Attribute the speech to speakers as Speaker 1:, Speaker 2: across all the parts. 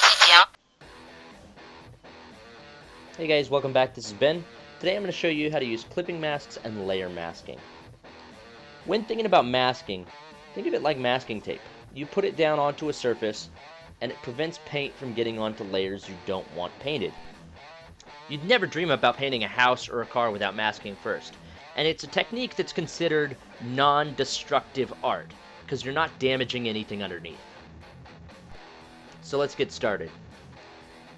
Speaker 1: quotidien.
Speaker 2: Hey guys, welcome back. This is Ben. Today I'm going to show you how to use clipping masks and layer masking. When thinking about masking, think of it like masking tape. You put it down onto a surface and it prevents paint from getting onto layers you don't want painted. You'd never dream about painting a house or a car without masking first. And it's a technique that's considered non-destructive art because you're not damaging anything underneath. So let's get started.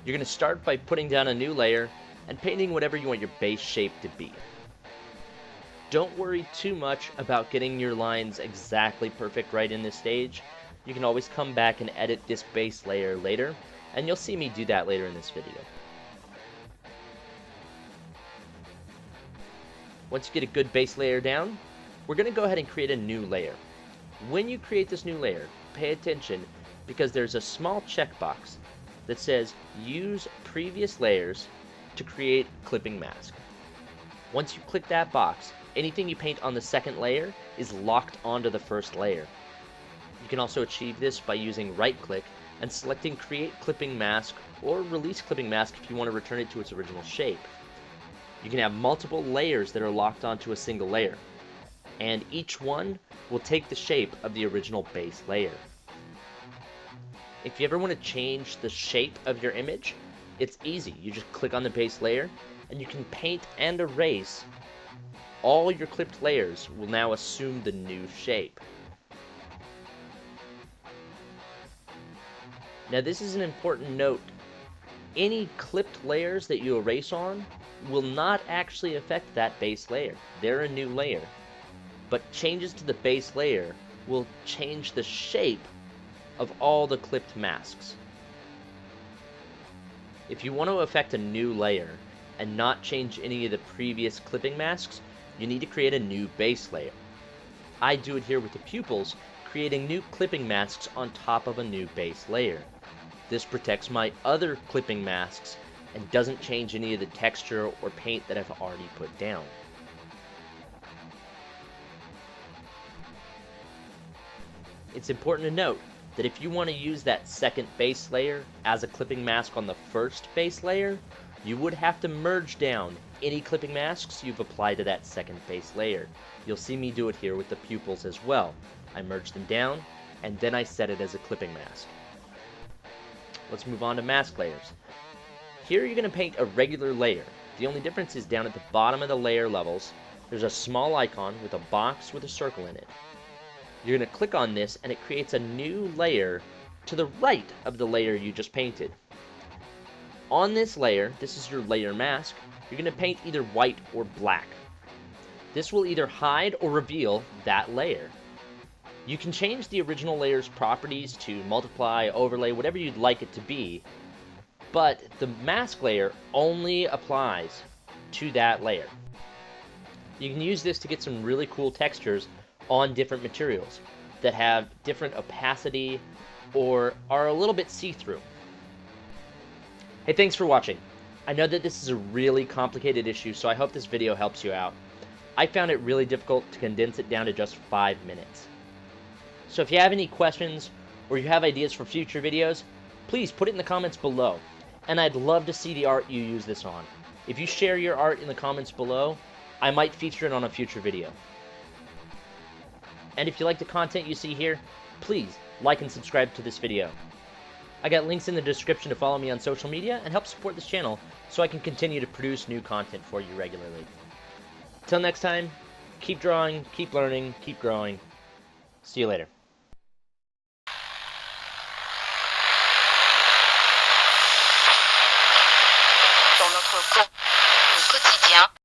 Speaker 2: You're going to start by putting down a new layer and painting whatever you want your base shape to be. Don't worry too much about getting your lines exactly perfect right in this stage. You can always come back and edit this base layer later, and you'll see me do that later in this video. Once you get a good base layer down, we're going to go ahead and create a new layer. When you create this new layer, pay attention because there's a small checkbox that says use previous layers to create clipping mask. Once you click that box, anything you paint on the second layer is locked onto the first layer. You can also achieve this by using right click and selecting create clipping mask or release clipping mask if you want to return it to its original shape. You can have multiple layers that are locked onto a single layer, and each one will take the shape of the original base layer. If you ever want to change the shape of your image, it's easy. You just click on the base layer and you can paint and erase. All your clipped layers will now assume the new shape. Now this is an important note. Any clipped layers that you erase on will not actually affect that base layer. They're a new layer. But changes to the base layer will change the shape of all the clipped masks. If you want to affect a new layer and not change any of the previous clipping masks, you need to create a new base layer. I do it here with the pupils, creating new clipping masks on top of a new base layer. This protects my other clipping masks and doesn't change any of the texture or paint that I've already put down. It's important to note that if you want to use that second base layer as a clipping mask on the first base layer, you would have to merge down any clipping masks you've applied to that second base layer. You'll see me do it here with the pupils as well. I merge them down, and then I set it as a clipping mask. Let's move on to mask layers. Here you're going to paint a regular layer. The only difference is down at the bottom of the layer levels, there's a small icon with a box with a circle in it. You're going to click on this and it creates a new layer to the right of the layer you just painted. On this layer, this is your layer mask, you're going to paint either white or black. This will either hide or reveal that layer. You can change the original layer's properties to multiply, overlay, whatever you'd like it to be, but the mask layer only applies to that layer. You can use this to get some really cool textures on different materials that have different opacity or are a little bit see-through. Hey, thanks for watching. I know that this is a really complicated issue, so I hope this video helps you out. I found it really difficult to condense it down to just 5 minutes. So if you have any questions or you have ideas for future videos, please put it in the comments below. And I'd love to see the art you use this on. If you share your art in the comments below, I might feature it on a future video. And if you like the content you see here, please like and subscribe to this video. I got links in the description to follow me on social media and help support this channel so I can continue to produce new content for you regularly. Till next time, keep drawing, keep learning, keep growing. See you later.
Speaker 1: Dans notre quotidien.